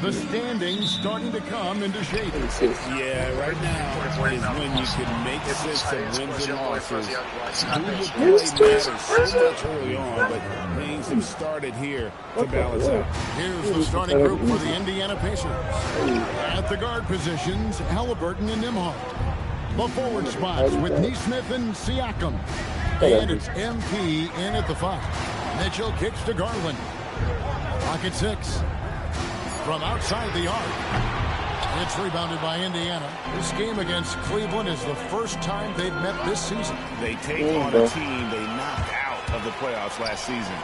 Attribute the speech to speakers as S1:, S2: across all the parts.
S1: The standings starting to come into shape.
S2: Yeah, right now is when you can make sense of wins and losses. Who would play matters so much early on, but things have started here to balance out.
S1: Here's the starting group for the Indiana Pacers. At the guard positions, Halliburton and Nembhard. The forward spots with Nesmith and Siakam. And it's MP in at the 5. Mitchell kicks to Garland. Pocket 6. From outside the arc. It's rebounded by Indiana. This game against Cleveland is the first time they've met this season.
S2: They take on a team they knocked out of the playoffs last season.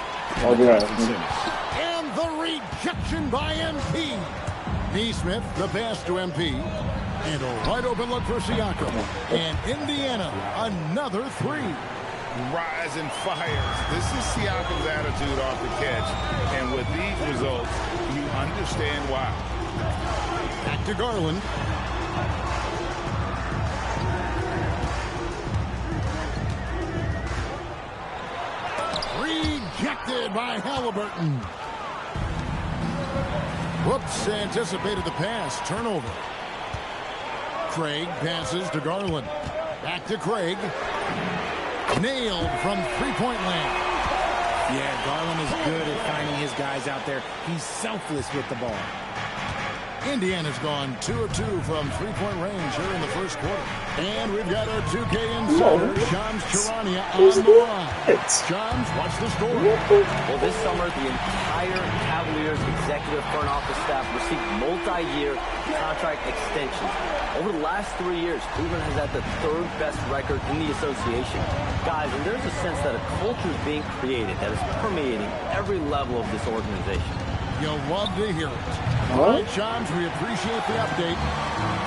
S1: And the rejection by MP. Nesmith, the pass to MP. And a wide open look for Siakam. And Indiana, another 3.
S2: Rise and fires. This is Siakam's attitude off the catch. And with these results, you understand why.
S1: Back to Garland. Rejected by Halliburton. Whoops, anticipated the pass. Turnover. Craig passes to Garland. Back to Craig. Nailed from three-point land.
S3: Yeah, Garland is good at finding his guys out there. He's selfless with the ball.
S1: Indiana's gone 2 of 2 from three-point range here in the first quarter. And we've got our 2K insider, Shams Charania, on the line. Shams, what's the score?
S4: Well, this summer, the entire Cavaliers executive front office staff received multi-year contract extensions. Over the last 3 years, Cleveland has had the 3rd best record in the association. Guys, and there's a sense that a culture is being created that is permeating every level of this organization.
S1: You'll love to hear it. All right, Shams, we appreciate the update.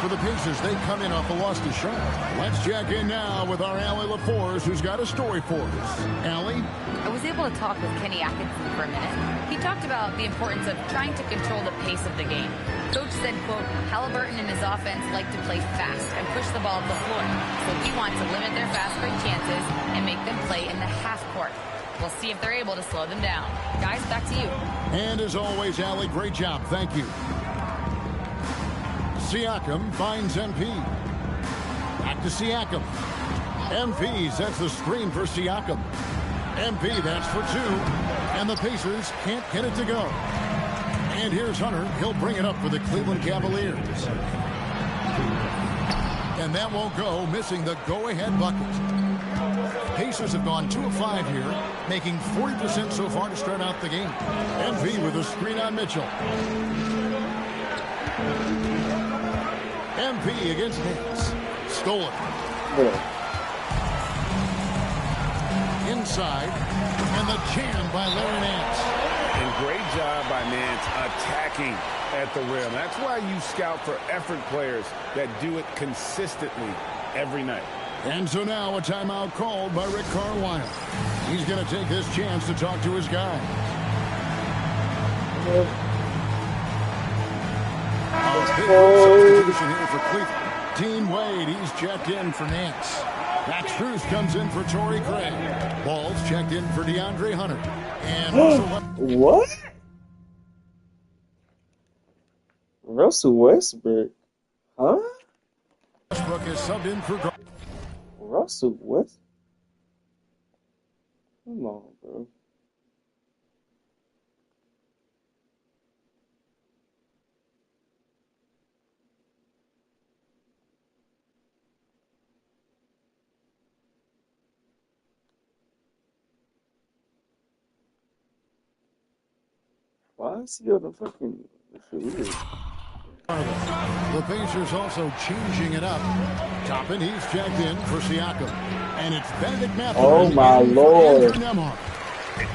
S1: For the Pacers, they come in off a loss to Charlotte. Let's check in now with our Allie LaForce, who's got a story for us. Allie?
S5: I was able to talk with Kenny Atkinson for a minute. He talked about the importance of trying to control the pace of the game. Coach said, quote, Halliburton and his offense like to play fast and push the ball up the floor. So he wants to limit their fast break chances and make them play in the half court. We'll see if they're able to slow them down. Guys, back to you.
S1: And as always, Allie, great job. Thank you. Siakam finds MP. Back to Siakam. MP sets the screen for Siakam. MP, that's for 2. And the Pacers can't get it to go. And here's Hunter. He'll bring it up for the Cleveland Cavaliers. And that won't go, missing the go-ahead bucket. Pacers have gone 2 of 5 here, making 40% so far to start out the game. MP with a screen on Mitchell. MP against Nance. Stolen. Inside. And the jam by Larry Nance.
S2: And great job by Nance attacking at the rim. That's why you scout for effort players that do it consistently every night.
S1: And so now a timeout called by Rick Carlisle. He's going to take this chance to talk to his guy. Substitution here for Cleveland. Dean Wade, he's checked in for Nance. Max Strus comes in for Torrey Craig. Ball's checked in for DeAndre Hunter. And
S6: what? Russell Westbrook? Huh?
S1: Westbrook is subbed in for
S6: Russell Westbrook? Come on, bro. Why is he on the fucking...
S1: The Pacers also changing it up. Toppin, he's checked in for Siakam. And it's Benedict Matthews.
S6: Oh, my Lord.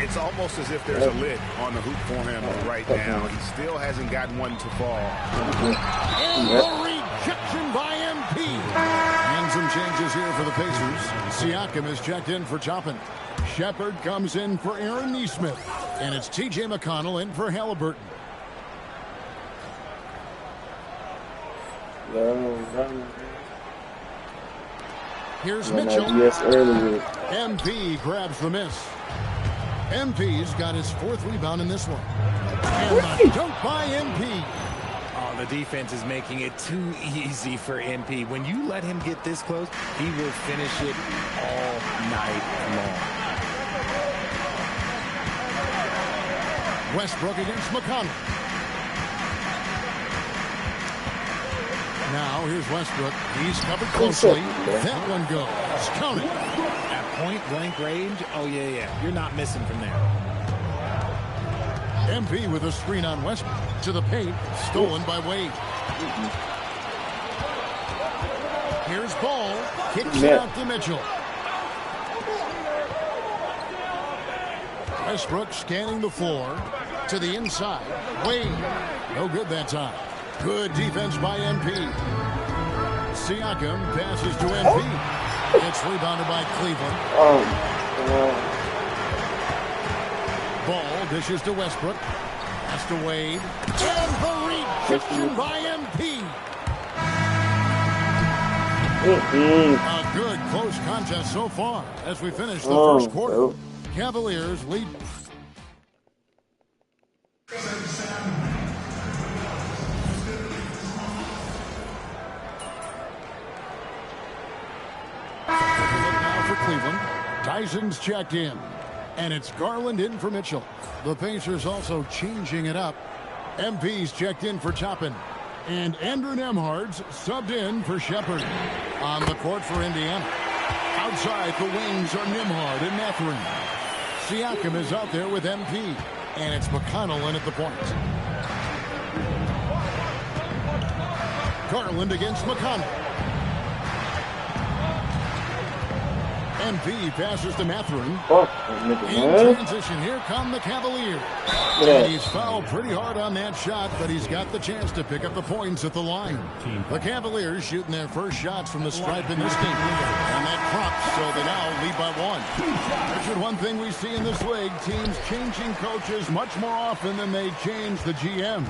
S2: It's almost as if there's a lid on the hoop for him right now. He still hasn't gotten one to fall.
S1: And the rejection by MP. And some changes here for the Pacers. Siakam is checked in for Toppin. Shepard comes in for Aaron Nesmith. And it's T.J. McConnell in for Halliburton. Here's Mitchell. MP grabs the miss. MP's got his 4th rebound in this one. And the dunk by MP.
S3: the defense is making it too easy for MP. When you let him get this close, he will finish it all night long.
S1: Westbrook against McConnell. Now here's Westbrook. He's covered closely. That one goes. Count it.
S3: At point-blank range, oh, yeah. You're not missing from there.
S1: MP with a screen on Westbrook. To the paint. Stolen by Wade. Here's Ball. Kicks it out to Mitchell. Westbrook scanning the floor. To the inside. Wade. No good that time. Good defense by MP. Siakam passes to MP. It's rebounded by Cleveland. Ball dishes to Westbrook. Pass to Wade. And the rejection by MP. A good close contest so far as we finish the first quarter. Cavaliers lead. Cleveland. Tyson's checked in. And it's Garland in for Mitchell. The Pacers also changing it up. MP's checked in for Toppin. And Andrew Nembhard's subbed in for Shepard. On the court for Indiana. Outside the wings are Nembhard and Mathurin. Siakam is out there with MP. And it's McConnell in at the point. Garland against McConnell. MP passes to Mathurin. In transition, here come the Cavaliers. And he's fouled pretty hard on that shot, but he's got the chance to pick up the points at the line. The Cavaliers shooting their first shots from the stripe in this game. And that props, so they now lead by one. Richard, one thing we see in this league, teams changing coaches much more often than they change the GMs.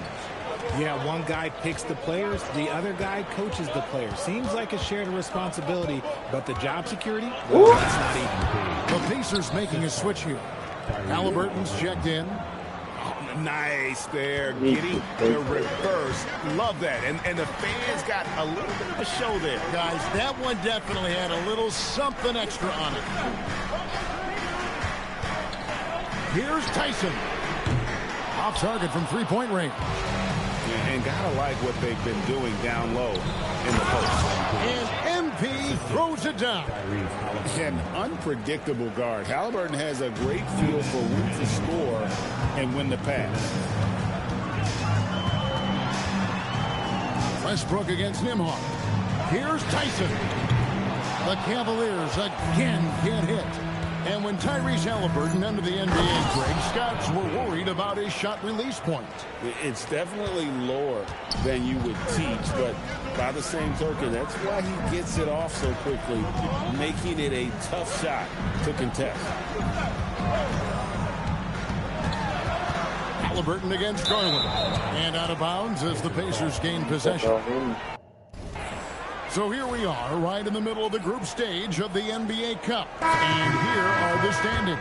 S3: Yeah, one guy picks the players, the other guy coaches the players. Seems like a shared responsibility, but the job security, well, that's not even.
S1: The Pacers making a switch here. Halliburton's checked in.
S2: Nice there, getting the reverse. Love that. And the fans got a little bit of a show there.
S1: Guys, that one definitely had a little something extra on it. Here's Tyson. Off target from three-point range.
S2: And gotta like what they've been doing down low in the post.
S1: And MP throws it down.
S2: An unpredictable guard. Halliburton has a great feel for when to score and when to pass.
S1: Westbrook against Nembhard. Here's Tyson. The Cavaliers again can't hit. And when Tyrese Halliburton entered the NBA, Greg, scouts were worried about his shot release point.
S2: It's definitely lower than you would teach, but by the same token, that's why he gets it off so quickly, making it a tough shot to contest.
S1: Halliburton against Garland. And out of bounds as the Pacers gain possession. So here we are, right in the middle of the group stage of the NBA Cup. And here are the standings.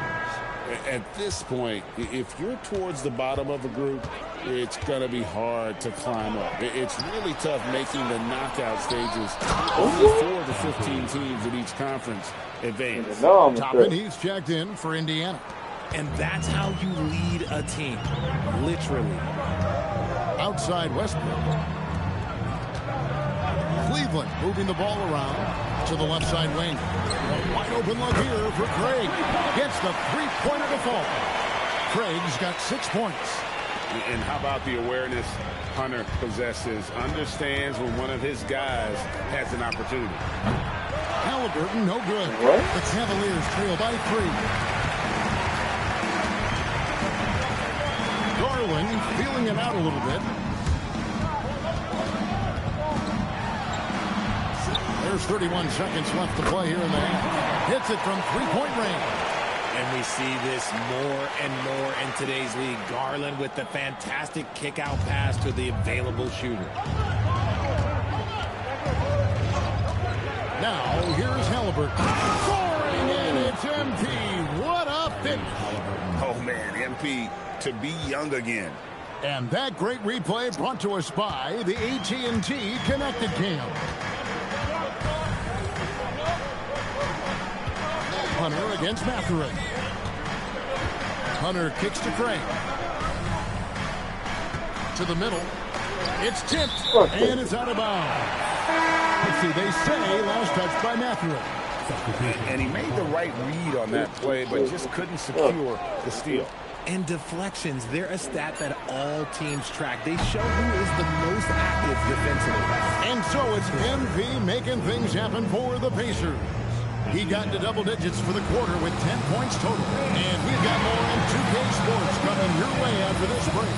S2: At this point, if you're towards the bottom of a group, it's going to be hard to climb up. It's really tough making the knockout stages. Only 4 to 15 teams in each conference advance.
S1: Toppin, he's checked in for Indiana.
S3: And that's how you lead a team, literally.
S1: Outside Westbrook. Cleveland moving the ball around to the left side wing. A wide open look here for Craig. Gets the three-pointer to fall. Craig's got 6 points.
S2: And how about the awareness Hunter possesses? Understands when one of his guys has an opportunity.
S1: Halliburton, no good. The Cavaliers trail by 3. Garland feeling it out a little bit. There's 31 seconds left to play here in the half. Hits it from three-point range.
S3: And we see this more and more in today's league. Garland with the fantastic kick-out pass to the available shooter.
S1: Now, here's Halliburton. Scoring, and it's MP. What a finish.
S2: Oh, man, MP to be young again.
S1: And that great replay brought to us by the AT&T Connected Cam. Hunter against Mathurin. Hunter kicks to Craig. To the middle. It's tipped, and it's out of bounds. Let's see, they say last touch by Mathurin.
S2: And he made the right read on that play, but just couldn't secure the steal.
S3: And deflections, they're a stat that all teams track. They show who is the most active defensively.
S1: And so it's MP making things happen for the Pacers. He got into double digits for the quarter with 10 points total. And we've got more on 2K Sports coming your way after this break.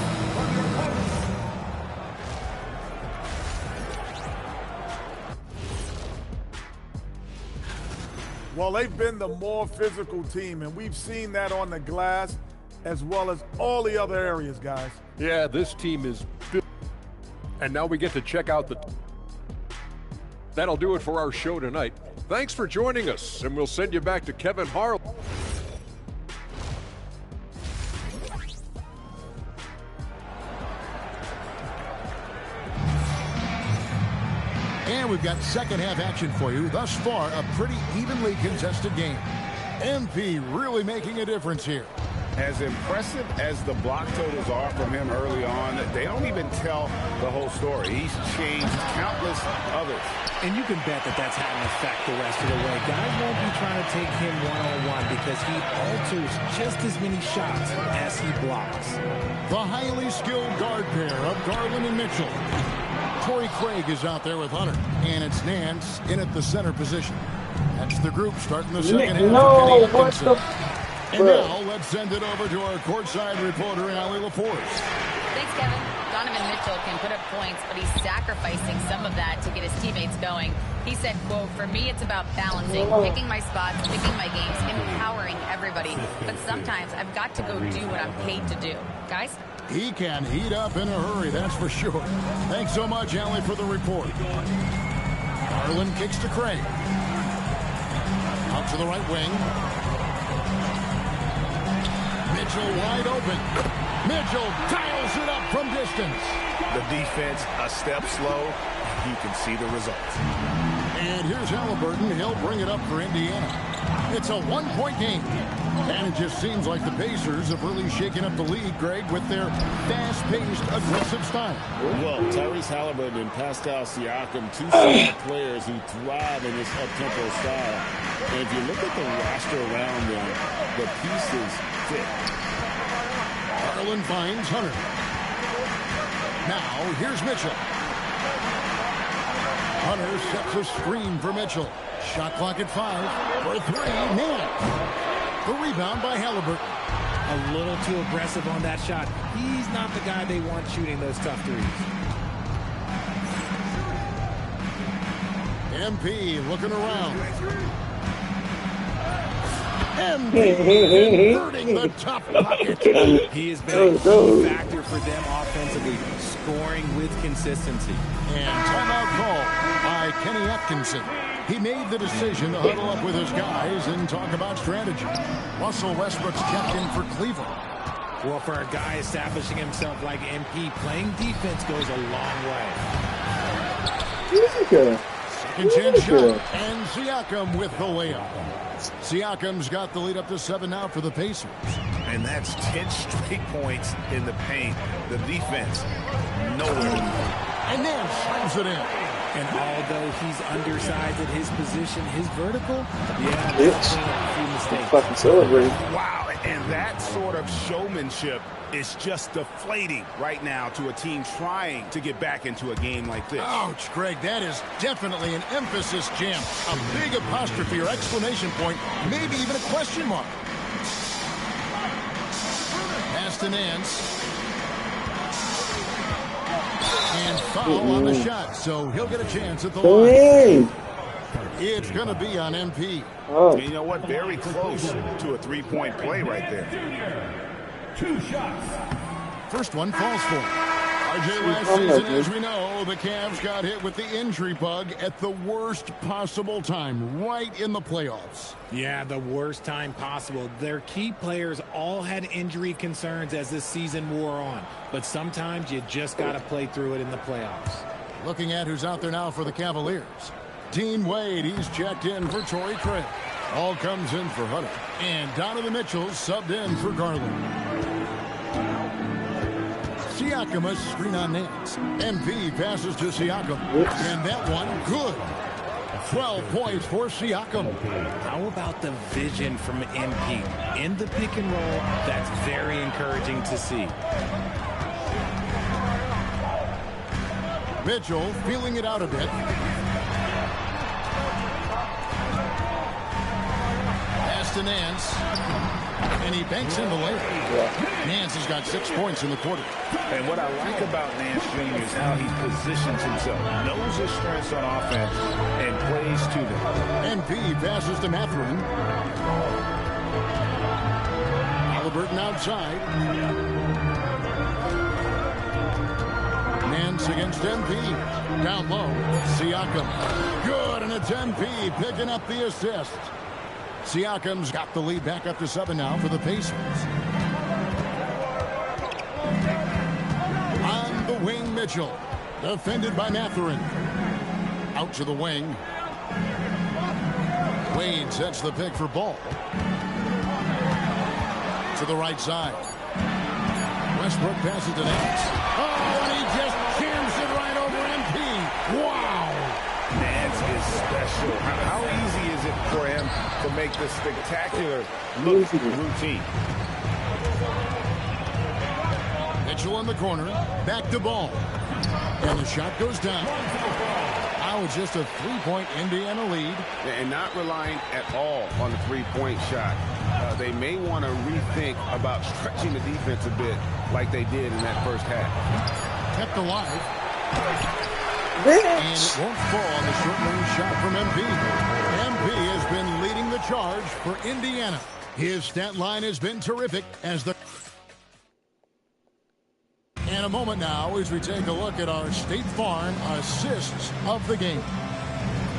S7: Well, they've been the more physical team, and we've seen that on the glass as well as all the other areas, guys.
S8: Yeah, this team is built. And now we get to check out the... That'll do it for our show tonight. Thanks for joining us, and we'll send you back to Kevin Harlan.
S1: And we've got second half action for you. Thus far, a pretty evenly contested game. MP really making a difference here.
S2: As impressive as the block totals are from him early on, they don't even tell the whole story. He's changed countless others.
S3: And you can bet that that's had an effect the rest of the way. Guys won't be trying to take him one-on-one because he alters just as many shots as he blocks.
S1: The highly skilled guard pair of Garland and Mitchell. Torrey Craig is out there with Hunter, and it's Nance in at the center position. That's the group starting the second half.
S6: No, what the...
S1: And now let's send it over to our courtside reporter, Allie LaForce.
S5: Thanks, Kevin. Donovan Mitchell can put up points, but he's sacrificing some of that to get his teammates going. He said, quote, "For me, it's about balancing, picking my spots, picking my games, empowering everybody. But sometimes I've got to go do what I'm paid to do." Guys?
S1: He can heat up in a hurry, that's for sure. Thanks so much, Allie, for the report. Garland kicks to Craig. Out to the right wing. Mitchell wide open. Mitchell dials it up from distance.
S2: The defense a step slow. You can see the results.
S1: And here's Halliburton. He'll bring it up for Indiana. It's a one-point game. And it just seems like the Pacers have really shaken up the league, Greg, with their fast-paced, aggressive style.
S2: Well, Tyrese Halliburton and Pascal Siakam, two solid players who thrive in this up-tempo style. And if you look at the roster around them, the pieces fit.
S1: Garland finds Hunter. Now, here's Mitchell. Hunter sets a screen for Mitchell. Shot clock at 5. For 3, Nance. The rebound by Halliburton.
S3: A little too aggressive on that shot. He's not the guy they want shooting those tough threes.
S1: MP looking around. MP inverting the tough pocket.
S3: He has been a key factor for them offensively, scoring with consistency.
S1: And timeout call by Kenny Atkinson. He made the decision to huddle up with his guys and talk about strategy. Russell Westbrook's checked in for Cleveland.
S3: Well, for a guy establishing himself like MP, playing defense goes a long way.
S1: Second chance shot, and Siakam with the layup. Siakam's got the lead up to 7 now for the Pacers.
S2: And that's 10 straight points in the paint. The defense, nowhere.
S1: And then slams it in.
S3: And although he's undersized at his position, his vertical, yeah, that's a few mistakes.
S6: Fucking celebrate.
S2: Wow, and that sort of showmanship is just deflating right now to a team trying to get back into a game like this.
S1: Ouch, Greg, that is definitely an emphasis jam. A big apostrophe or exclamation point, maybe even a question mark. Pass to Nance. And foul on the shot, so he'll get a chance at the line. It's going to be on MP.
S6: Oh.
S2: You know what? Very close to a three-point play right there.
S1: 2 shots. First one falls for him. RJ, last season, as we know, the Cavs got hit with the injury bug at the worst possible time, right in the playoffs.
S3: Yeah, the worst time possible. Their key players all had injury concerns as this season wore on. But sometimes you just got to play through it in the playoffs.
S1: Looking at who's out there now for the Cavaliers. Dean Wade, he's checked in for Torrey Craig. All comes in for Hunter. And Donovan Mitchell subbed in for Garland. Siakam, a screen on Nance. MP passes to Siakam. And that one, good. 12 points for Siakam.
S3: How about the vision from MP? In the pick and roll, that's very encouraging to see.
S1: Mitchell feeling it out a bit. Pass to Nance. And he banks in the layup. Nance has got 6 points in the quarter.
S9: And what I like about Nance Jr. is how he positions himself. Knows his strengths on offense and plays to them.
S1: MP passes to Mathurin. Halliburton outside. Nance against MP. Down low. Siakam. Good, and it's MP picking up the assist. Siakam's got the lead back up to 7 now for the Pacers. On the wing, Mitchell. Defended by Mathurin. Out to the wing. Wade sets the pick for Ball. To the right side. Westbrook passes to Nance. Oh, and he just jams it right over MP. Wow.
S9: Nance is special. How easy is it for him to make the spectacular look routine?
S1: Mitchell in the corner. Back to Ball. And the shot goes down. Now it's just a three-point Indiana lead.
S2: And not relying at all on the three-point shot. They may want to rethink about stretching the defense a bit like they did in that first half.
S1: Kept alive. And it won't fall on the short-range shot from MP. MP has been leading the charge for Indiana. His stat line has been terrific as the... In a moment now as we take a look at our State Farm assists of the game.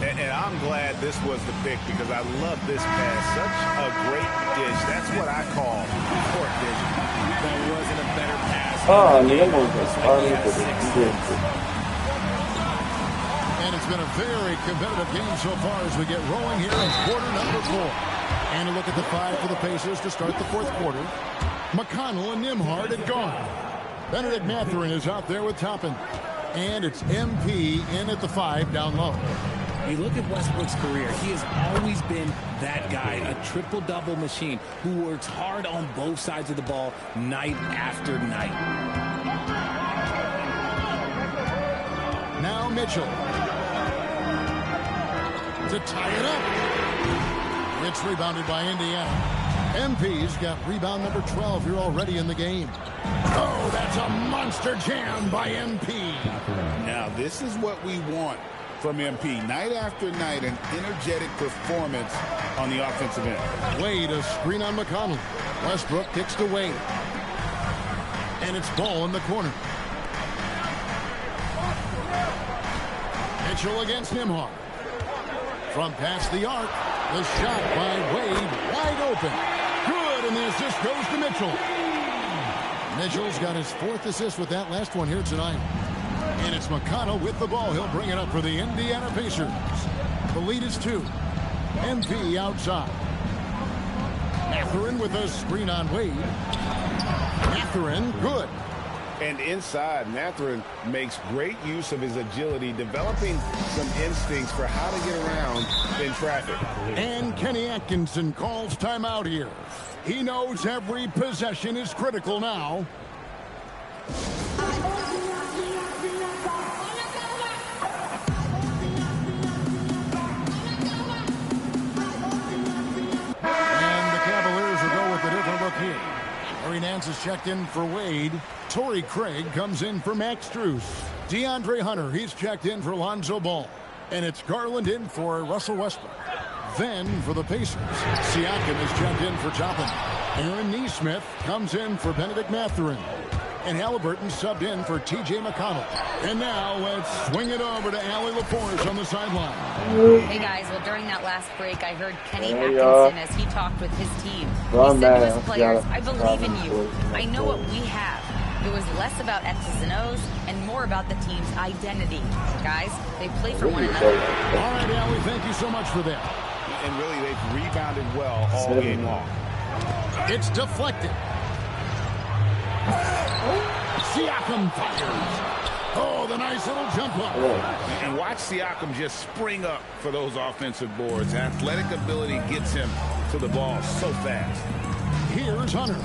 S9: And I'm glad this was the pick because I love this pass. Such a great dish. That's what I call court vision.
S3: That wasn't a better pass.
S1: And it's been a very competitive game so far as we get rolling here in quarter number 4. And a look at the 5 for the Pacers to start the fourth quarter. McConnell and Nembhard at guard. Benedict Mathurin is out there with Toppin. And it's MP in at the 5 down low.
S3: You look at Westbrook's career, he has always been that guy, a triple-double machine who works hard on both sides of the ball night after night.
S1: Now Mitchell. To tie it up. It's rebounded by Indiana. MP's got rebound number 12 here already in the game. Oh, that's a monster jam by MP.
S9: Now, this is what we want from MP. Night after night, an energetic performance on the offensive end.
S1: Wade, a screen on McConnell. Westbrook kicks to Wade. And it's Ball in the corner. Mitchell against Nembhard. From past the arc, the shot by Wade, wide open. Good, and the assist goes to Mitchell. Mitchell's got his 4th assist with that last one here tonight. And it's McConnell with the ball. He'll bring it up for the Indiana Pacers. The lead is 2. MP outside. Mathurin with a screen on Wade. Mathurin, good.
S9: And inside, Mathurin makes great use of his agility, developing some instincts for how to get around in traffic.
S1: And Kenny Atkinson calls timeout here. He knows every possession is critical now. And the Cavaliers will go with a different look here. Larry Nance is checked in for Wade. Torrey Craig comes in for Max Strus. DeAndre Hunter, he's checked in for Lonzo Ball. And it's Garland in for Russell Westbrook. Then for the Pacers, Siakam is checked in for Toppin. Aaron Nesmith comes in for Benedict Mathurin. And Halliburton subbed in for T.J. McConnell. And now let's swing it over to Allie LaForce on the sideline.
S5: Hey guys, well during that last break, I heard Kenny Atkinson as he talked with his team. He said to his players, I believe in you. I know what we have. It was less about X's and O's and more about the team's identity. Guys, they play for one another.
S1: All right, Allie, thank you so much for that.
S9: And really, they've rebounded well all game long.
S1: It's deflected. Siakam fires. Oh, the nice little jump up.
S2: And watch Siakam just spring up for those offensive boards. Athletic ability gets him to the ball so fast.
S1: Here's Hunter.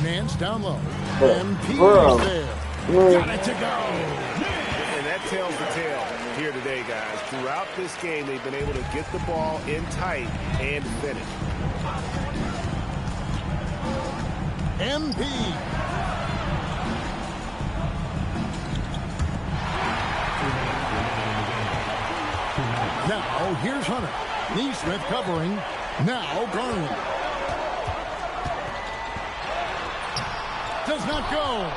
S1: Nance down low. MP is there. Got it to go.
S9: And that tells the tale here today, guys. Throughout this game, they've been able to get the ball in tight and finish.
S1: MP. Now, here's Hunter. Neesmith covering. Now, Garland. Does not go.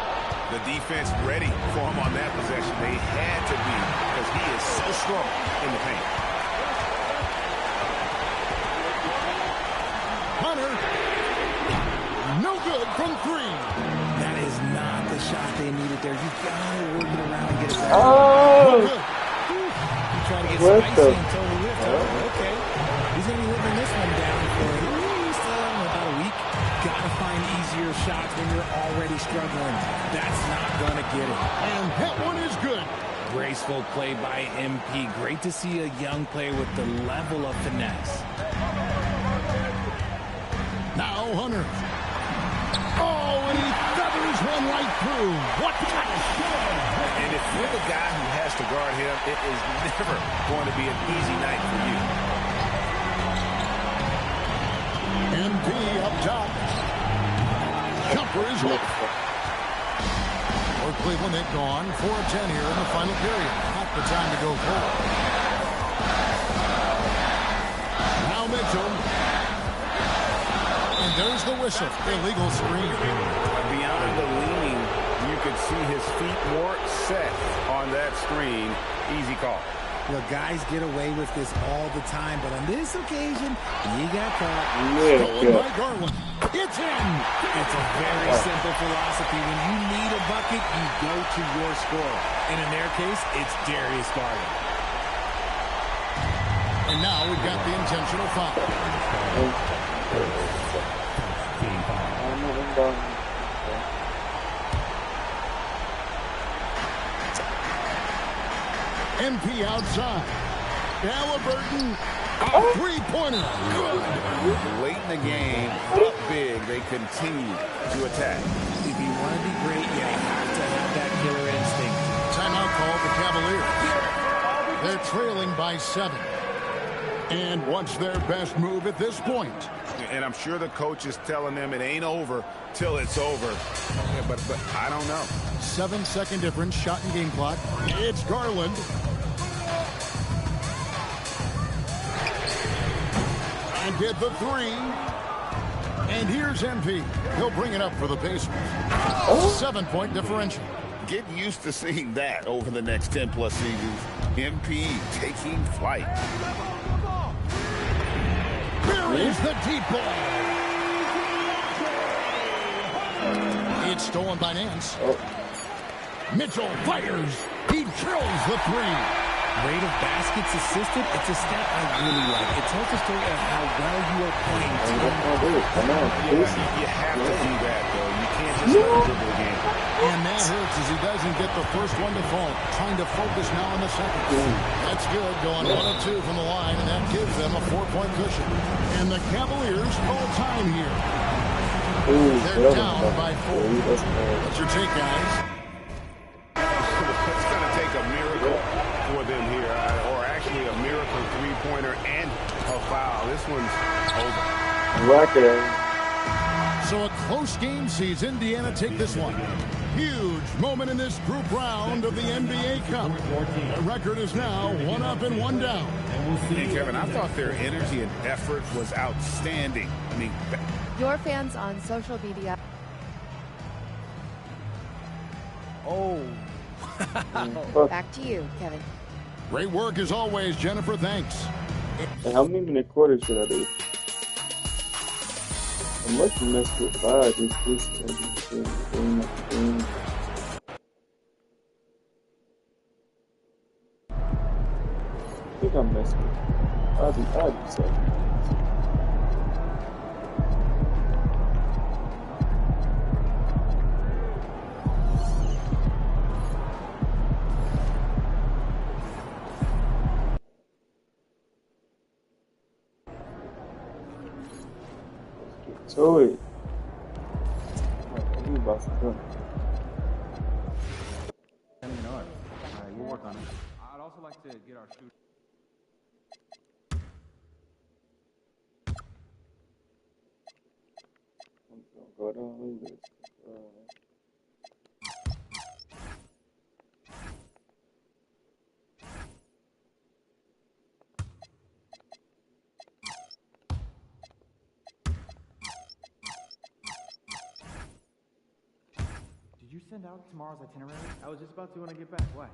S9: The defense ready for him on that possession. They had to be because he is so strong in the paint.
S1: Hunter. No good from three.
S3: That is not the shot they needed there. You got to work it around and get it back.
S1: No good.
S3: Trying to get spicy and totally whiffed. Okay. He's going to be living this one down for at least about a week. Got to find easier shots when you're already struggling. That's not going to get it.
S1: And that one is good.
S3: Graceful play by MP. Great to see a young player with the level of finesse.
S1: Now Hunter. Oh, and he feathers one right through. What kind of shot?
S9: And if you're the guy who has to guard him, it is never going to be an easy night for you.
S1: MP up top. Jumper is up. For Cleveland, they've gone 4 of 10 here in the final period. Not the time to go forward. Now Mitchell. And there's the whistle. Illegal screen.
S9: Beyond the leaning, you could see his feet more set on that screen. Easy call.
S3: Well, guys get away with this all the time, but on this occasion, he got caught.
S1: Stolen by Garland. It's in.
S3: It's a very simple philosophy. When you need a bucket, you go to your scorer. And in their case, it's Darius Garland.
S1: And now we've got the intentional foul. MP outside. Halliburton, a three-pointer. Good.
S2: Late in the game, up big, they continue to attack.
S3: If you want to be great, you have to have that killer instinct.
S1: Timeout called the Cavaliers. They're trailing by 7. And what's their best move at this point?
S9: And I'm sure the coach is telling them it ain't over till it's over. Yeah, but I don't know.
S1: 7-second difference, shot and game clock. It's Garland. And get the 3. And here's MP. He'll bring it up for the Pacers. 7-point differential.
S2: Get used to seeing that over the next 10-plus seasons. MP taking flight.
S1: Buries the deep ball. It's stolen by Nance. Mitchell fires. He drills the 3.
S3: Rate of baskets assisted, it's a stat I really like. It tells the story of how well you are playing.
S9: You have to do that, though. You can't just dribble the game.
S1: And that hurts as he doesn't get the first one to fall. Trying to focus now on the second. That's good. Going 1 of 2 from the line, and that gives them a 4-point cushion. And the Cavaliers call time here. They're down by 4. What's your take, guys?
S9: It's going to take a miracle for them here, or actually a miracle three-pointer and a foul. This one's over.
S1: So a close game sees Indiana take this one. Huge moment in this group round of the NBA Cup. The record is now 1 up and 1 down.
S2: Hey, Kevin, I thought their energy and effort was outstanding. I mean,
S10: Your fans on social media.
S3: Oh.
S10: Back to you, Kevin.
S1: Great work as always, Jennifer. Thanks.
S6: And how many quarters should I do? I must have messed with 5. This thing. I think I'm messing with it. I'll do 7. So it. You about to come.
S11: We'll work on it. I'd also like to get our shoot.
S6: Go down this.
S11: Did you send out tomorrow's itinerary? I was just about to when I get back. Why?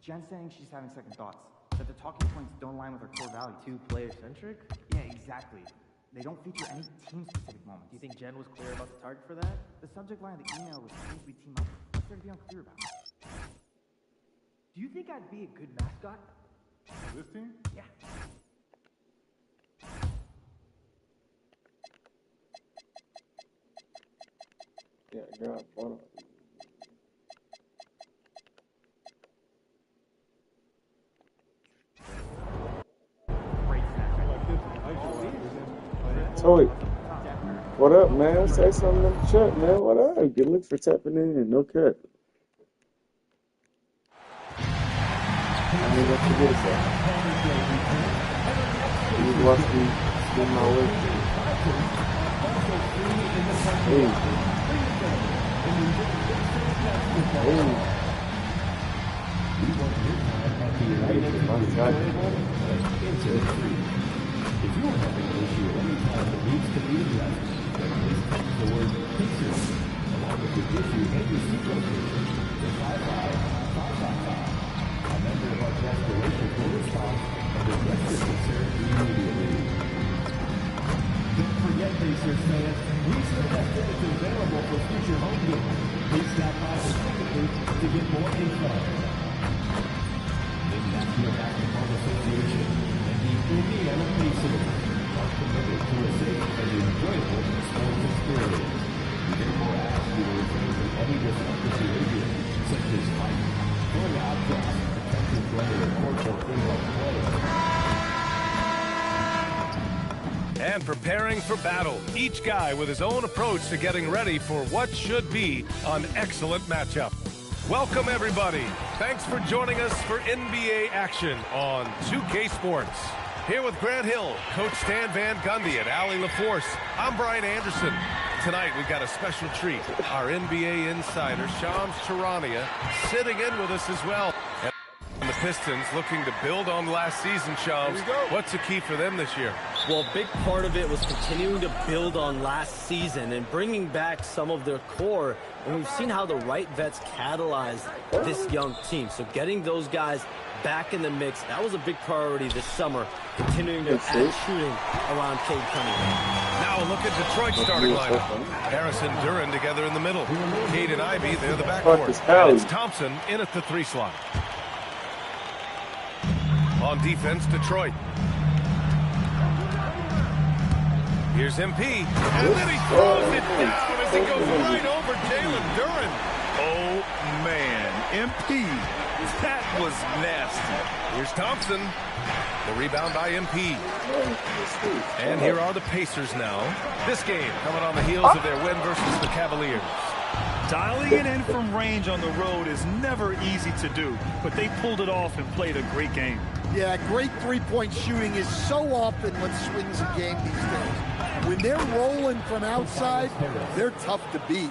S11: Jen's saying she's having second thoughts. That the talking points don't align with her core values.
S12: Too player-centric?
S11: Yeah, exactly. They don't feature any team-specific moments.
S12: Do you think Jen was clear about the target for that?
S11: The subject line of the email was things we team up with. What's there to be unclear about? Do you think I'd be a good mascot?
S7: This team?
S11: Yeah.
S6: Yeah, you're on photo. Toy, what up, man? Say something in the chat, man. What up? Good look for tapping in. No cut. I mean, what you get it, you watch me spin my way. Hey.
S13: If you are having an issue at any time that needs to be addressed, then please text the word PACER along with your issue and your seat location to 55555. A member of our transportation will respond and address your concern immediately. Don't forget, Pacers fans, we still have tickets available for future home games. Please stop by the ticket booth to get more info. The National Basketball Association and the Indiana Pacers are committed to a safe and enjoyable sports experience. We therefore ask you to refrain from any disruptive behavior, such as fighting, throwing objects, attempting to enter the court or involve play.
S14: And preparing for battle, each guy with his own approach to getting ready for what should be an excellent matchup. Welcome, everybody. Thanks for joining us for NBA action on 2K Sports. Here with Grant Hill, Coach Stan Van Gundy, and Allie LaForce, I'm Brian Anderson. Tonight, we've got a special treat. Our NBA insider, Shams Charania, sitting in with us as well. And the Pistons looking to build on last season, Shams. What's the key for them this year?
S4: Well, a big part of it was continuing to build on last season and bringing back some of their core. And we've seen how the right vets catalyzed this young team. So getting those guys back in the mix, that was a big priority this summer, continuing to add shooting around Cade Cunningham.
S14: Now a look at Detroit's starting lineup. Harris and Duran together in the middle. Cade and Ivy, they're the backcourt. And it's Thompson in at the 3 slot. On defense, Detroit. Here's MP, and then he throws it down as it goes right over Jalen Duran.
S15: Oh, man, MP, that was nasty.
S14: Here's Thompson. The rebound by MP. And here are the Pacers now. This game coming on the heels of their win versus the Cavaliers.
S15: Dialing it in from range on the road is never easy to do, but they pulled it off and played a great game.
S16: Yeah, great three-point shooting is so often what swings a game these days. When they're rolling from outside, they're tough to beat.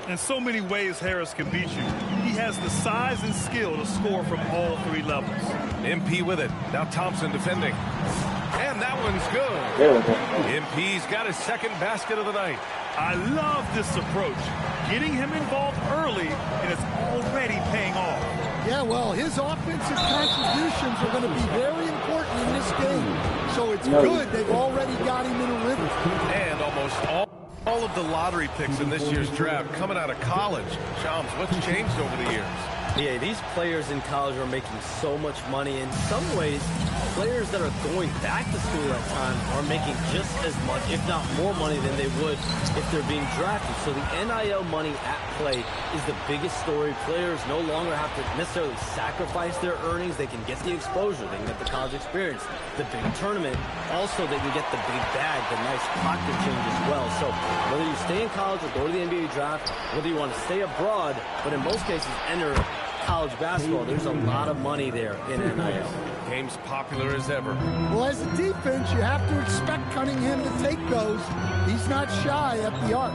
S15: In so many ways, Harris can beat you. He has the size and skill to score from all 3 levels.
S14: MP with it. Now Thompson defending. And And that one's good. MP's got his second basket of the night.
S15: I love this approach. Getting him involved early, and it's already paying off.
S16: Yeah, well, his offensive contributions are going to be very important in this game. So it's good they've already got him in a rhythm.
S14: And almost all of the lottery picks in this year's draft coming out of college. Shams, what's changed over the years?
S4: Yeah, these players in college are making so much money. In some ways, players that are going back to school at times are making just as much, if not more money than they would if they're being drafted. So the NIL money at play is the biggest story. Players no longer have to necessarily sacrifice their earnings. They can get the exposure. They can get the college experience, the big tournament. Also, they can get the big bag, the nice pocket change as well. So whether you stay in college or go to the NBA draft, whether you want to stay abroad, but in most cases enter college basketball, there's a lot of money there in NIL.
S14: Game's popular as ever.
S16: Well, as a defense, you have to expect Cunningham to take those. He's not shy at the arc.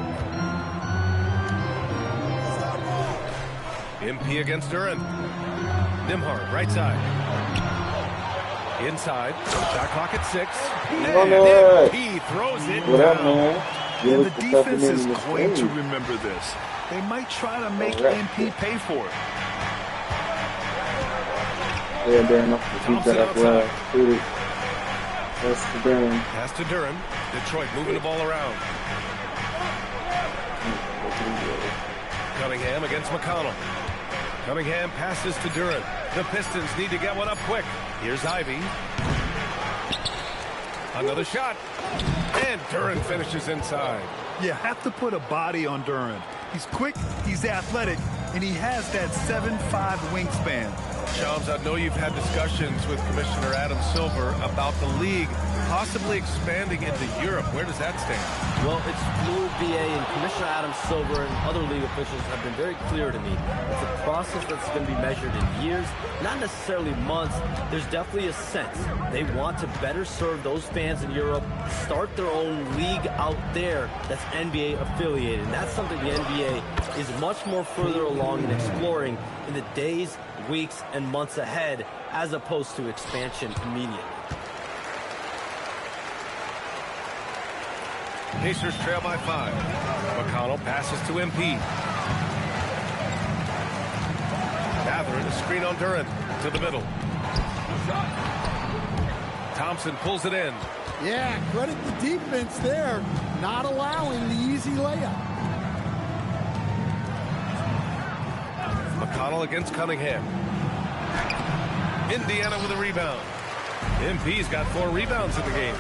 S14: MP against Duran. Nimhard, right side. Inside. Shot clock at 6. And MP throws it down.
S15: And the defense is going to remember this. They might try to make MP pay for it.
S6: Yeah, Darren, keep that up loud. Shoot it. That's to Darren.
S14: Pass to Duran. Detroit moving the ball around. Cunningham against McConnell. Cunningham passes to Duran. The Pistons need to get one up quick. Here's Ivy. Another shot. And Duran finishes inside.
S15: You have to put a body on Duran. He's quick, he's athletic, and he has that 7'5" wingspan.
S14: Shams, I know you've had discussions with Commissioner Adam Silver about the league possibly expanding into Europe. Where does that stand?
S4: Well, it's fluid, BA, and Commissioner Adam Silver and other league officials have been very clear to me. It's a process that's going to be measured in years, not necessarily months. There's definitely a sense they want to better serve those fans in Europe, start their own league out there that's NBA affiliated. And that's something the NBA is much more further along in exploring in the days, weeks, and months ahead, as opposed to expansion immediately.
S14: Pacers trail by 5. McConnell passes to MP. Mathurin, a screen on Duran to the middle. Thompson pulls it in.
S16: Yeah, credit the defense there, not allowing the easy layup.
S14: McConnell against Cunningham. Indiana with a rebound. MP's got 4 rebounds in the game.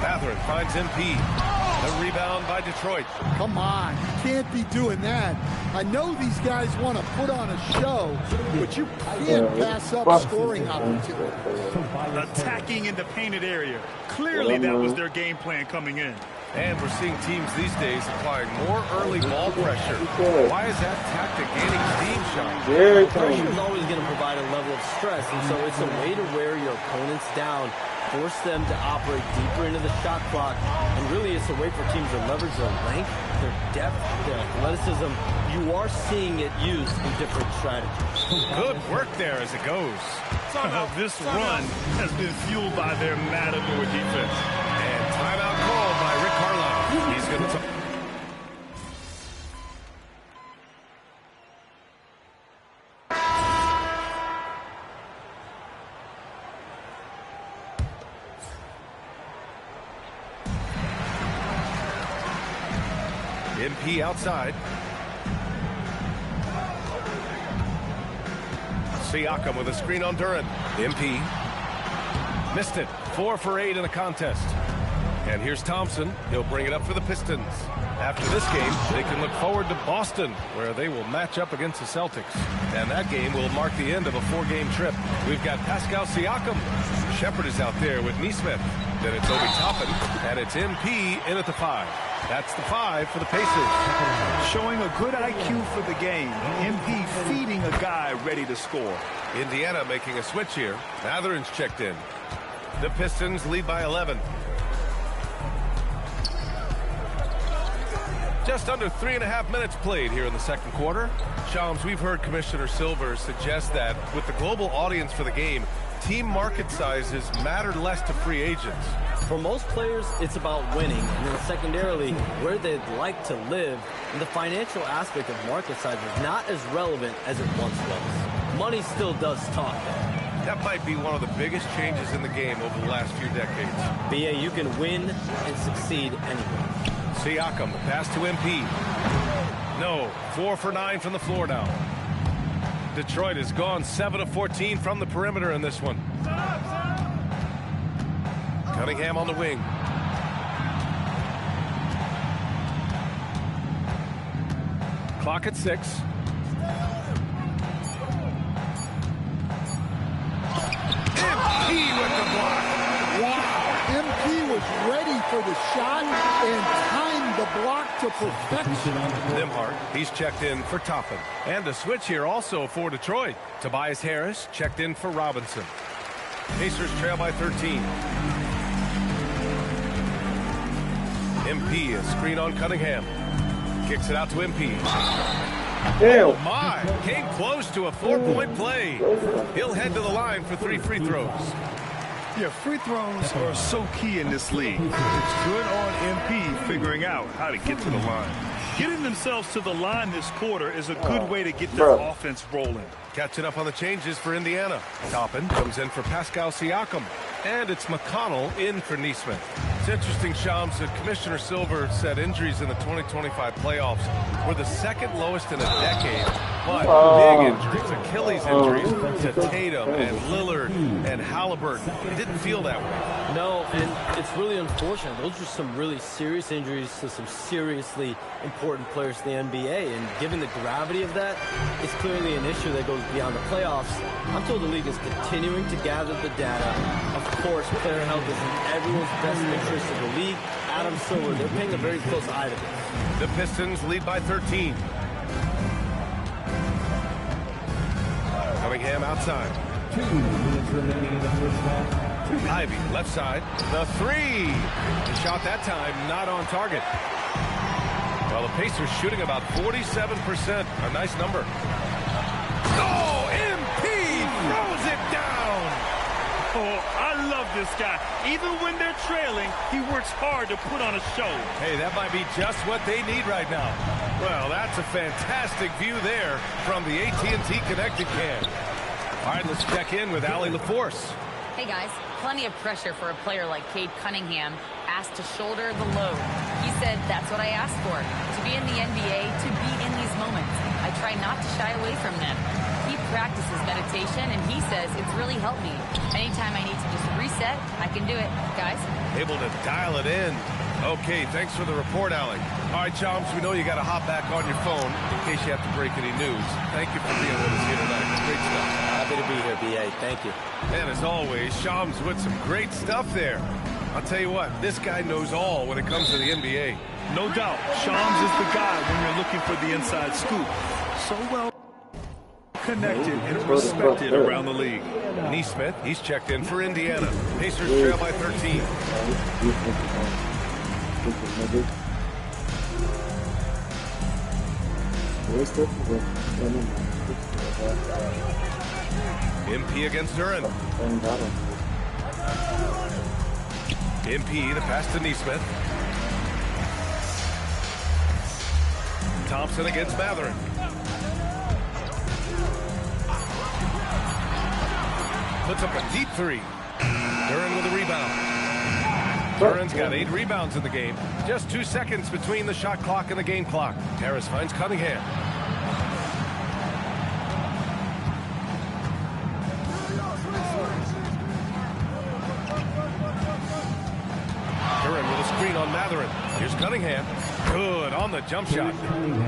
S14: Mathurin finds MP. A rebound by Detroit.
S16: Come on, you can't be doing that. I know these guys want to put on a show, but you can't pass up scoring opportunity.
S15: Attacking in the painted area. Clearly that was their game plan coming in.
S14: And we're seeing teams these days applying more early ball pressure. Why is that tactic gaining steam, Sean?
S4: Pressure is always going to provide a level of stress, and so it's a way to wear your opponents down, force them to operate deeper into the shot clock, and really it's a way for teams to leverage their length, their depth, their athleticism. You are seeing it used in different strategies.
S14: Good work there as it goes.
S15: This run has been fueled by their Matador defense.
S14: And timeout called by Rick Carlisle. He's going to MP outside. Siakam with a screen on Duran. MP missed it. 4 for 8 in the contest. And here's Thompson. He'll bring it up for the Pistons. After this game, they can look forward to Boston, where they will match up against the Celtics. And that game will mark the end of a 4-game trip. We've got Pascal Siakam. Shepard is out there with Neesmith. Then it's Obi Toppin, and it's MP in at the 5. That's the 5 for the Pacers.
S15: Showing a good IQ for the game. MP feeding a guy ready to score.
S14: Indiana making a switch here. Mathurin's checked in. The Pistons lead by 11. Just under 3.5 minutes played here in the second quarter. Shams, we've heard Commissioner Silver suggest that with the global audience for the game, team market sizes matter less to free agents.
S4: For most players, it's about winning, and then secondarily, where they'd like to live. And the financial aspect of market size is not as relevant as it once was. Money still does talk, though.
S14: That might be one of the biggest changes in the game over the last few decades.
S4: BA, you can win and succeed anywhere.
S14: Siakam, the pass to MP. No, 4 for 9 from the floor now. Detroit has gone 7 of 14 from the perimeter in this one. Cunningham on the wing. Clock at 6. MP with the block.
S16: Wow. MP was ready for the shot and timed the block to perfection.
S14: Nimhart, he's checked in for Toppin. And a switch here also for Detroit. Tobias Harris checked in for Robinson. Pacers trail by 13. MP, a screen on Cunningham. Kicks it out to MP.
S6: Damn.
S14: Oh my, came close to a 4-point play. He'll head to the line for 3 free throws.
S15: Yeah, free throws are so key in this league. It's good on MP figuring out how to get to the line. Getting themselves to the line this quarter is a good way to get their offense rolling.
S14: Catching up on the changes for Indiana. Toppin comes in for Pascal Siakam. And it's McConnell in for Neesmith. It's interesting, Shams, that Commissioner Silver said injuries in the 2025 playoffs were the second lowest in a decade. But big injuries, Achilles injuries to Tatum and Lillard and Halliburton. It didn't feel that way.
S4: No, and it's really unfortunate. Those are some really serious injuries to some seriously important players in the NBA. And given the gravity of that, it's clearly an issue that goes beyond the playoffs. I'm told the league is continuing to gather the data. Of course, player health is in everyone's best interest of the league. Adam Silver, they're paying a very close eye to this.
S14: The Pistons lead by 13. Cunningham outside.
S13: 2 minutes remaining in the first half.
S14: Ivy, left side. The 3. The shot that time not on target. Well, the Pacers shooting about 47%. A nice number. Oh, MP throws it down.
S15: Oh, I love this guy. Even when they're trailing, he works hard to put on a show.
S14: Hey, that might be just what they need right now. Well, that's a fantastic view there from the AT&T Connected Cam. All right, let's check in with Allie LaForce.
S5: Hey, guys. Plenty of pressure for a player like Cade Cunningham, asked to shoulder the load. He said, that's what I asked for, to be in the NBA, to be in these moments. I try not to shy away from them. He practices meditation, and he says it's really helped me. Anytime I need to just reset, I can do it. Guys?
S14: Able to dial it in. Okay, thanks for the report, Allie. All right, Chomps, we know you got to hop back on your phone in case you have to break any news. Thank you for being with us here tonight. Great stuff.
S4: Happy to be here, B.A. Thank you.
S14: And as always, Shams with some great stuff there. I'll tell you what, this guy knows all when it comes to the NBA.
S15: No doubt, Shams is the guy when you're looking for the inside scoop. So well connected and respected around the league.
S14: Neesmith, he's checked in for Indiana. Pacers trail by 13. MP against Duran. MP, the pass to Neesmith. Thompson against Matherin. Puts up a deep 3. Duran with a rebound. Duran's got 8 rebounds in the game. Just 2 seconds between the shot clock and the game clock. Harris finds Cunningham. Duran with a screen on Matherin. Here's Cunningham. Good on the jump shot.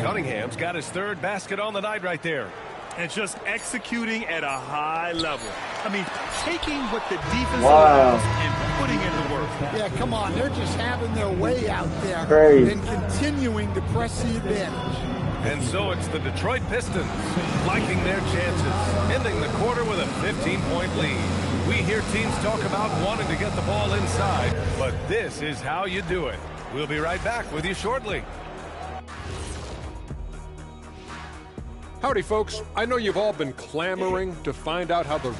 S14: Cunningham's got his 3rd basket on the night right there.
S15: And just executing at a high level. I mean, taking what the defense allows and putting in the work.
S16: Yeah, come on. They're just having their way out there and continuing to press the advantage.
S14: And so it's the Detroit Pistons liking their chances, ending the quarter with a 15-point lead. We hear teams talk about wanting to get the ball inside, but this is how you do it. We'll be right back with you shortly.
S8: Howdy, folks. I know you've all been clamoring to find out how the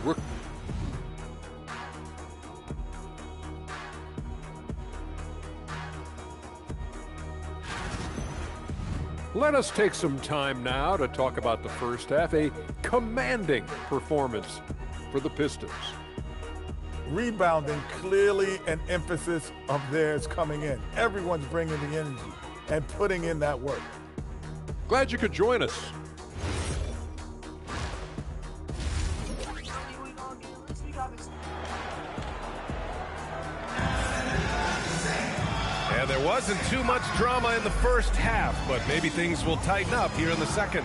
S8: Let us take some time now to talk about the first half. A commanding performance for the Pistons.
S7: Rebounding, clearly an emphasis of theirs coming in. Everyone's bringing the energy and putting in that work.
S8: Glad you could join us.
S14: And there wasn't too much drama in the first half, but maybe things will tighten up here in the second.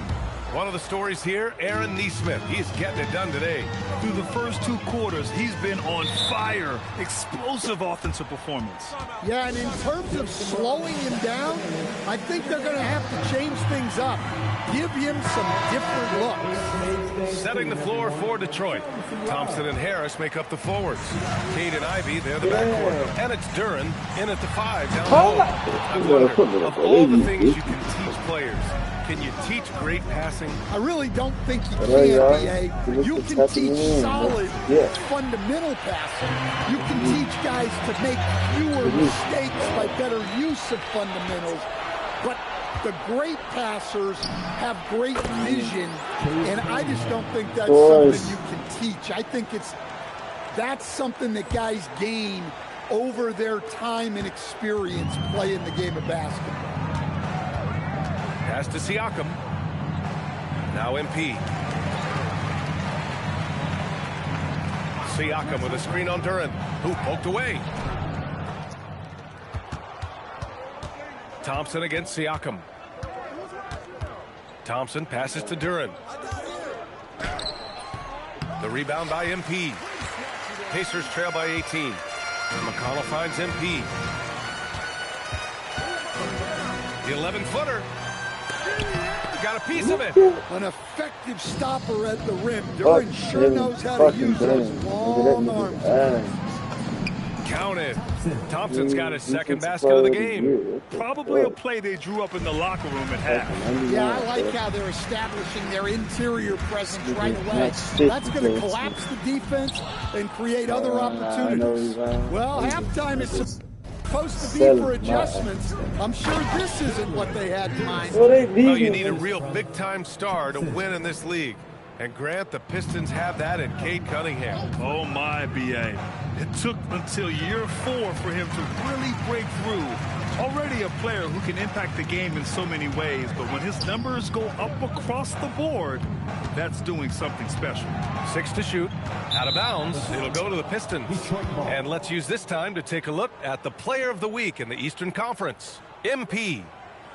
S14: One of the stories here, Aaron Nesmith. He's getting it done today.
S15: Through the first 2 quarters, he's been on fire. Explosive offensive performance.
S16: Yeah, and in terms of slowing him down, I think they're going to have to change things up. Give him some different looks.
S14: Setting the floor for Detroit. Thompson and Harris make up the forwards. Cade and Ivy, they're the backcourt. And it's Duren in at the 5 down low. I wonder, of all the things you can teach players, can you teach great passing?
S16: I really don't think you can, BA. You can teach solid, fundamental passing. You can teach guys to make fewer mistakes by better use of fundamentals. But the great passers have great vision, and I just don't think that's something you can teach. I think that's something that guys gain over their time and experience playing the game of basketball.
S14: Pass to Siakam. Now MP. Siakam with a screen on Duren, who poked away. Thompson against Siakam. Thompson passes to Duren. The rebound by MP. Pacers trail by 18. McConnell finds MP. The 11-footer. Got a piece of it.
S16: An effective stopper at the rim. Duren sure knows how to use those long arms.
S14: Counted. Thompson's got his second basket of the game.
S15: Probably a play they drew up in the locker room at half.
S16: Yeah, I like how they're establishing their interior presence right away. That's going to collapse the defense and create other opportunities. Well, halftime is supposed to be for adjustments. I'm sure this isn't what they had in mind.
S14: Well, you need a real big-time star to win in this league. And Grant, the Pistons have that in Cade Cunningham.
S15: Oh, my, B.A. It took until year 4 for him to really break through. Already a player who can impact the game in so many ways, but when his numbers go up across the board, that's doing something special.
S14: 6 to shoot. Out of bounds. It'll go to the Pistons. And let's use this time to take a look at the Player of the Week in the Eastern Conference, MP.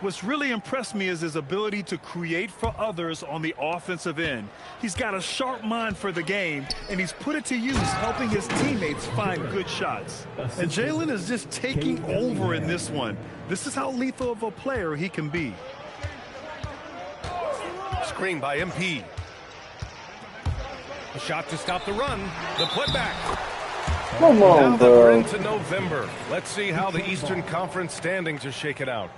S15: What's really impressed me is his ability to create for others on the offensive end. He's got a sharp mind for the game, and he's put it to use, helping his teammates find good shots. And Jalen is just taking over in this one. This is how lethal of a player he can be.
S14: Screen by MP. A shot to stop the run. The putback.
S6: Come on,
S14: now that we're
S6: bro.
S14: into November, let's see how the Eastern Conference standings are shaken out.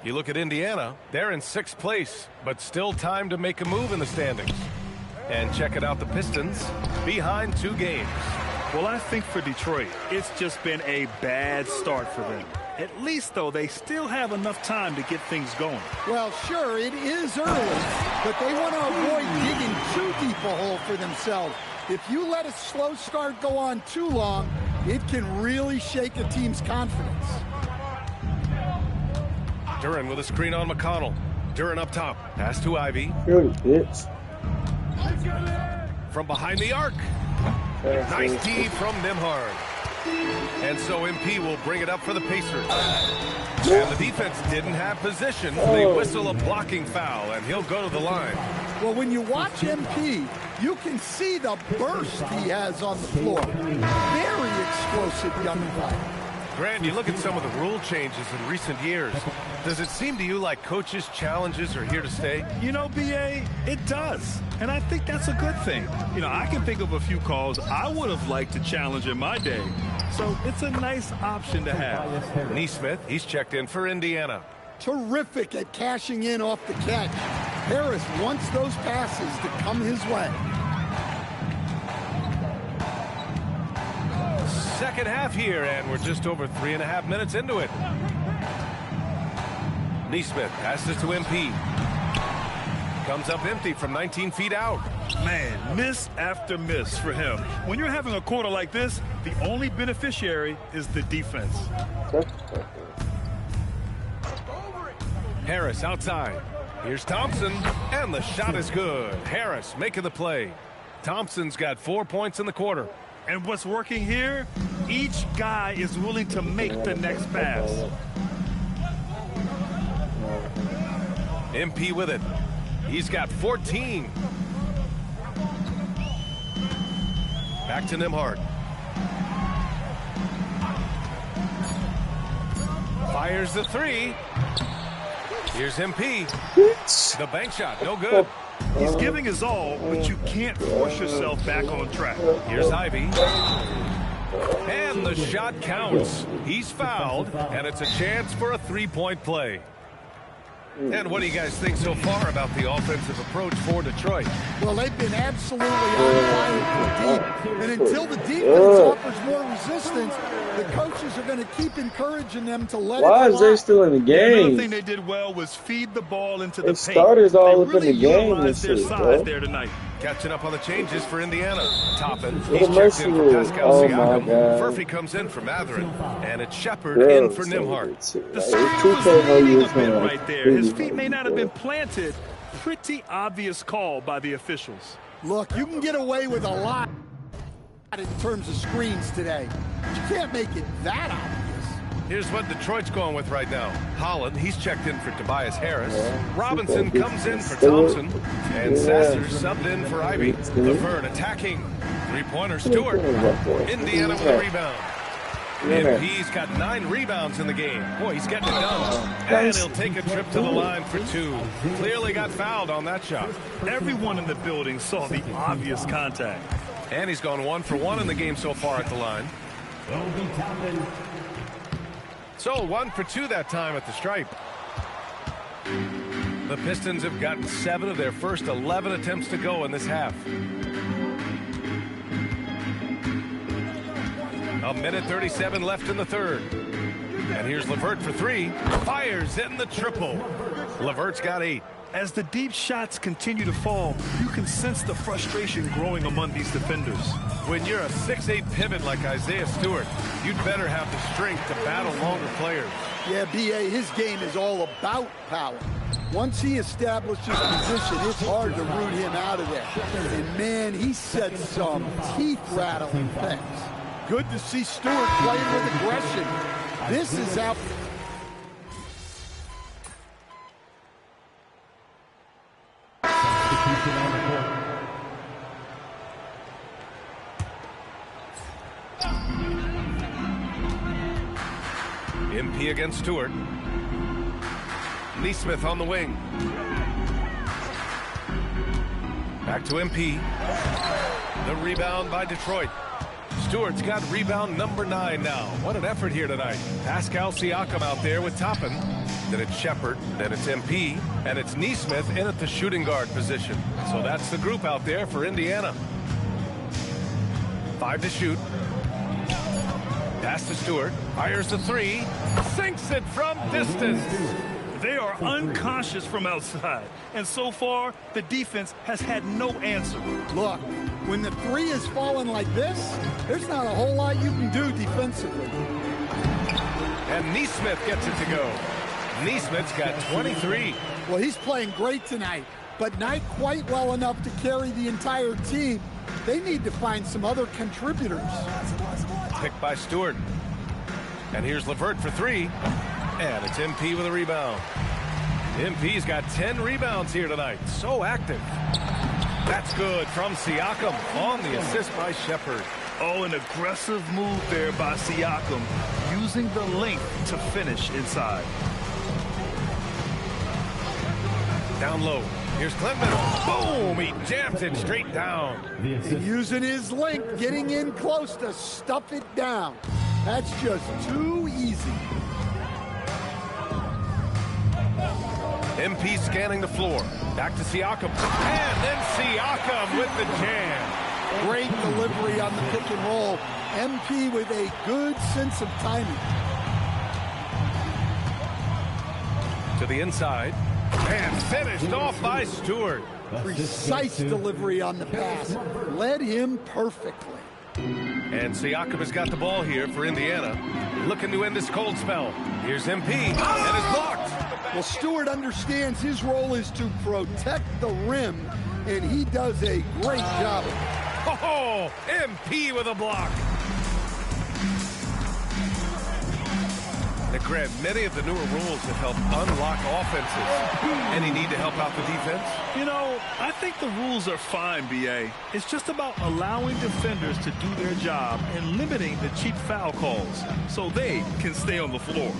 S14: You look at Indiana, they're in 6th place, but still time to make a move in the standings. And check it out, the Pistons, behind 2 games.
S15: Well, I think for Detroit, it's just been a bad start for them. At least, though, they still have enough time to get things going.
S16: Well, sure, it is early, but they want to avoid digging too deep a hole for themselves. If you let a slow start go on too long, it can really shake a team's confidence.
S14: Duren with a screen on McConnell. Duren up top. Pass to Ivy. From behind the arc. Nice D from Nembhard. And so MP will bring it up for the Pacers. And the defense didn't have position. They whistle a blocking foul, and he'll go to the line.
S16: Well, when you watch MP, you can see the burst he has on the floor. Very explosive young player.
S14: Grant, you look at some of the rule changes in recent years. Does it seem to you like coaches' challenges are here to stay?
S15: You know, B.A., it does. And I think that's a good thing. You know, I can think of a few calls I would have liked to challenge in my day. So it's a nice option to have.
S14: Nesmith, he's checked in for Indiana.
S16: Terrific at cashing in off the catch. Harris wants those passes to come his way.
S14: Second half here, and we're just over 3.5 minutes into it. Neesmith passes to MP. Comes up empty from 19 feet out.
S15: Man, miss after miss for him. When you're having a quarter like this, the only beneficiary is the defense.
S14: Harris outside. Here's Thompson, and the shot is good. Harris making the play. Thompson's got 4 points in the quarter.
S15: And what's working here? Each guy is willing to make the next pass.
S14: MP with it. He's got 14. Back to Nembhard. Fires the three. Here's MP. The bank shot, no good.
S15: He's giving his all, but you can't force yourself back on track.
S14: Here's Ivy. And the shot counts. He's fouled, and it's a chance for a three-point play. And what do you guys think so far about the offensive approach for Detroit?
S16: Well, they've been absolutely on fire from deep. And until the defense offers more resistance, the coaches are going to keep encouraging them to let it fly.
S6: Why is they still in the game?
S15: Another thing they did well was feed the ball into the paint.
S6: Starters all up
S15: really
S6: in the game
S15: this
S6: this
S15: their
S6: year,
S15: size there tonight.
S14: Catching up on the changes for Indiana. Toppin.
S6: What
S14: He's
S6: a
S14: checked in for
S6: mercy.
S14: Pascal
S6: Oh,
S14: Siakam.
S6: my God.
S14: Murphy comes in for Matherin. And it's Shepard in for Nembhard.
S15: The screen was leading a bit right there. His feet may not have been planted. Pretty obvious call by the officials.
S16: Look, you can get away with a lot in terms of screens today. But you can't make it that obvious.
S14: Here's what Detroit's going with right now. Holland, he's checked in for Tobias Harris. Robinson comes in for Thompson. And Sasser subbed in for Ivy. LeVert attacking. Three-pointer Stewart. Indiana with a rebound. MP's got 9 rebounds in the game. Boy, he's getting it done. And he'll take a trip to the line for 2. Clearly got fouled on that shot.
S15: Everyone in the building saw the obvious contact.
S14: And he's gone 1 for 1 in the game so far at the line. So 1 for 2 that time at the stripe. The Pistons have gotten 7 of their first 11 attempts to go in this half. A minute 37 left in the third. And here's LeVert for 3. Fires in the triple. LeVert's got 8.
S15: As the deep shots continue to fall, you can sense the frustration growing among these defenders.
S14: When you're a 6'8 pivot like Isaiah Stewart, you'd better have the strength to battle longer players.
S16: Yeah, B.A., his game is all about power. Once he establishes position, it's hard to root him out of there. And, man, he said some teeth-rattling things. Good to see Stewart playing with aggression. This is how...
S14: MP against Stewart. Neesmith on the wing. Back to MP. The rebound by Detroit. Stewart's got rebound number 9 now. What an effort here tonight. Pascal Siakam out there with Toppin. Then it's Shepard. Then it's MP. And it's Neesmith in at the shooting guard position. So that's the group out there for Indiana. 5 to shoot. Pass to Stewart. Fires the 3. Sinks it from distance.
S15: They are unconscious from outside. And so far, the defense has had no answer.
S16: Look, when the 3 is falling like this, there's not a whole lot you can do defensively.
S14: And Neesmith gets it to go. Neesmith's got 23.
S16: Well, he's playing great tonight, but not quite well enough to carry the entire team. They need to find some other contributors.
S14: Picked by Stewart. And here's LeVert for 3. And it's MP with a rebound. MP's got 10 rebounds here tonight. So active. That's good from Siakam on the assist by Shepard.
S15: Oh, an aggressive move there by Siakam, using the length to finish inside.
S14: Down low. Here's Clinton. Boom! He jams it straight down.
S16: And using his length, getting in close to stuff it down. That's just too easy.
S14: MP scanning the floor. Back to Siakam. And then Siakam with the jam.
S16: Great delivery on the pick and roll. MP with a good sense of timing.
S14: To the inside. And finished off by Stewart.
S16: Precise delivery on the pass. Led him perfectly.
S14: And Siakam has got the ball here for Indiana. Looking to end this cold spell. Here's MP, and it's blocked.
S16: Well, Stewart understands his role is to protect the rim, and he does a great job of it.
S14: Oh, MP with a block. Now, Grant, many of the newer rules have helped unlock offenses. Any need to help out the defense?
S15: You know, I think the rules are fine, B.A. It's just about allowing defenders to do their job and limiting the cheap foul calls so they can stay on the floor.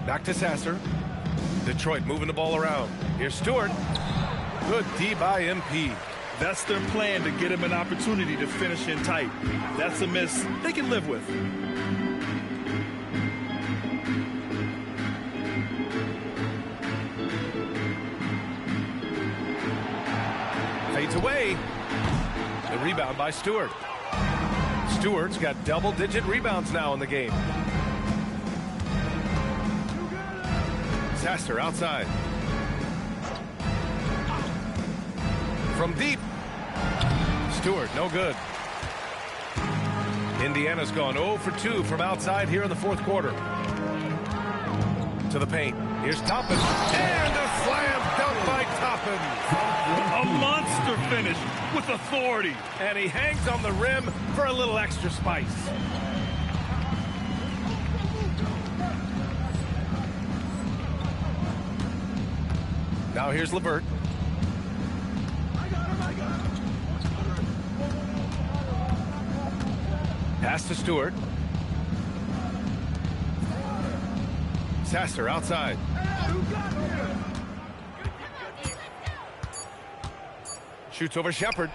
S14: Back to Sasser. Detroit moving the ball around. Here's Stewart. Good D by MP.
S15: That's their plan, to get him an opportunity to finish in tight. That's a miss they can live with.
S14: Fades away. The rebound by Stewart. Stewart's got double-digit rebounds now in the game. Sasser outside. From deep. Stewart, no good. Indiana's gone 0 for 2 from outside here in the fourth quarter. To the paint. Here's Toppin. And a slam dunk by Toppin.
S15: A monster finish with authority.
S14: And he hangs on the rim for a little extra spice. Now here's LeVert. Pass to Stewart. Sasser outside. Shoots over Shepherd.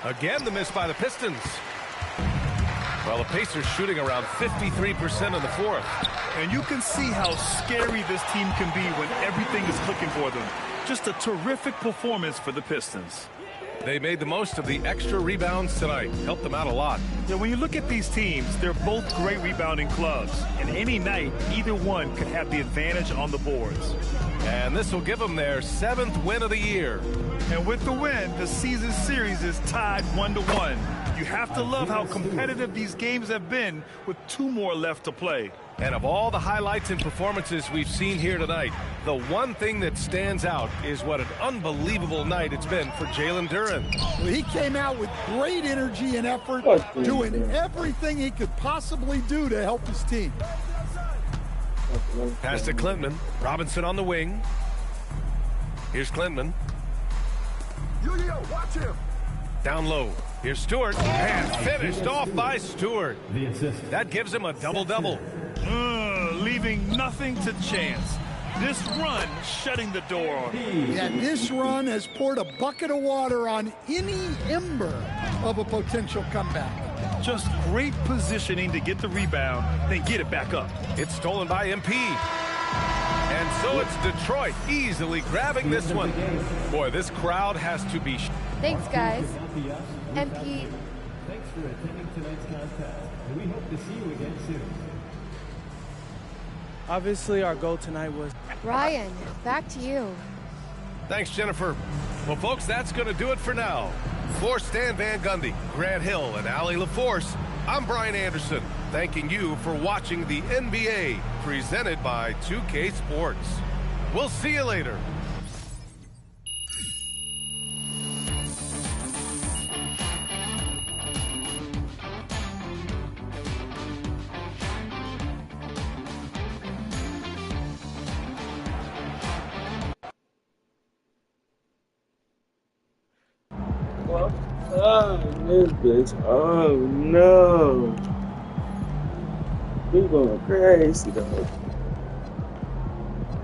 S14: Again, the miss by the Pistons. Well, the Pacers shooting around 53% in the fourth.
S15: And you can see how scary this team can be when everything is clicking for them. Just a terrific performance for the Pistons.
S14: They made the most of the extra rebounds tonight. Helped them out a lot.
S15: Yeah, when you look at these teams, they're both great rebounding clubs. And any night, either one could have the advantage on the boards.
S14: And this will give them their 7th win of the year.
S15: And with the win, the season series is tied 1-1. You have to love how competitive these games have been with 2 more left to play.
S14: And of all the highlights and performances we've seen here tonight, the one thing that stands out is what an unbelievable night it's been for Jalen Duren.
S16: Well, he came out with great energy and effort, doing everything he could possibly do to help his team.
S14: Pass to Klintman. Robinson on the wing. Here's Klintman.
S17: Watch him.
S14: Down low. Here's Stewart. And finished off by Stewart. That gives him a double-double.
S15: Leaving nothing to chance. This run shutting the door on him.
S16: Yeah, this run has poured a bucket of water on any ember of a potential comeback.
S15: Just great positioning to get the rebound, then get it back up.
S14: It's stolen by MP. And so it's Detroit easily grabbing this one. Boy, this crowd has to be...
S10: Thanks, guys. MP.
S13: Thanks for attending tonight's contest, and we hope to see you again soon.
S12: Obviously, our goal tonight was...
S10: Ryan, back to you.
S14: Thanks, Jennifer. Well, folks, that's going to do it for now. For Stan Van Gundy, Grant Hill, and Allie LaForce, I'm Brian Anderson, thanking you for watching the NBA, presented by 2K Sports. We'll see you later.
S6: Oh, this bitch. Oh, no. We going crazy, though.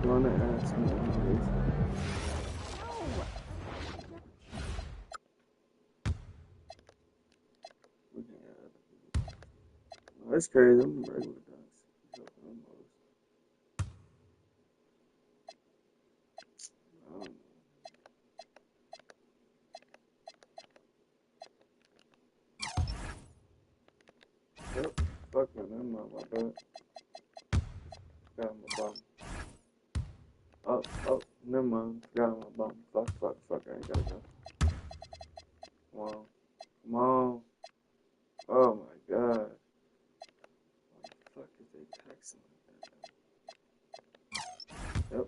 S6: Gonna ask me. That's crazy. I'm regular dunks. Yep. Fuck man, I'm not my bad. Got on my bum. Oh, never mind. Got on my bum. Fuck, I ain't gotta go. Come on. Oh my god. What the fuck is they texting like that? Yep.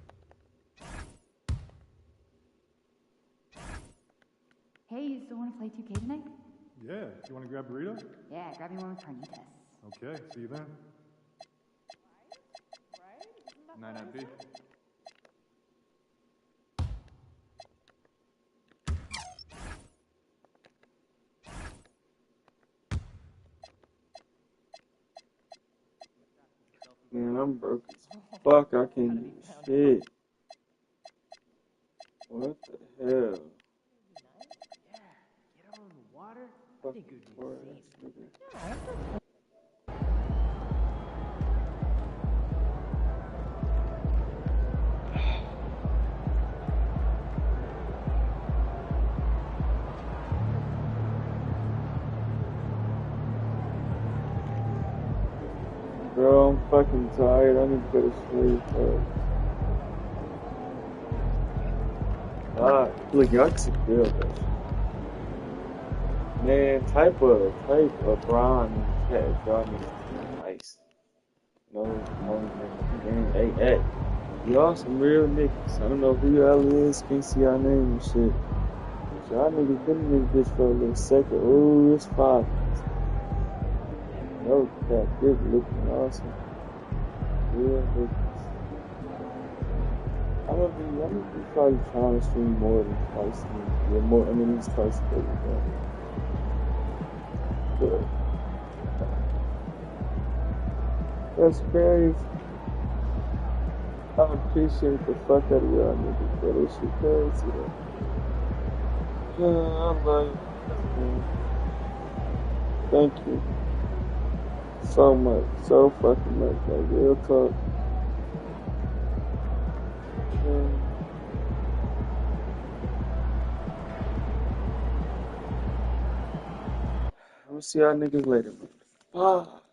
S17: Hey, you still want to play 2K tonight?
S18: Yeah, do you want to grab burrito?
S17: Yeah, grab me one with carnitas.
S18: Okay, see you then.
S11: Night, B.
S6: Man, I'm broke as fuck. I can't do shit. What the hell?
S17: Yeah, get out in the water. I
S6: Fuck
S17: think it would
S6: poor
S17: be
S6: ass
S17: safe.
S6: nigga. Bro, I'm fucking tired. I need to go to sleep, bro. Look, y'all can feel that shit. Man, type of Bron chat, y'all need to be nice. Hey, y'all some real niggas. I don't know who y'all is, can't see y'all name and shit. But y'all niggas been in this bitch for a little second. Ooh, it's fine. No cap, this looking awesome. Real niggas. I'm gonna be probably trying to stream more than twice a week. Yeah, more, at least twice a week. But that's crazy. I appreciate the fuck out of y'all niggas, but this shit crazy though. I love you. Thank you so much, so fucking much, like real talk. I'm gonna see y'all niggas later, man. Fuck.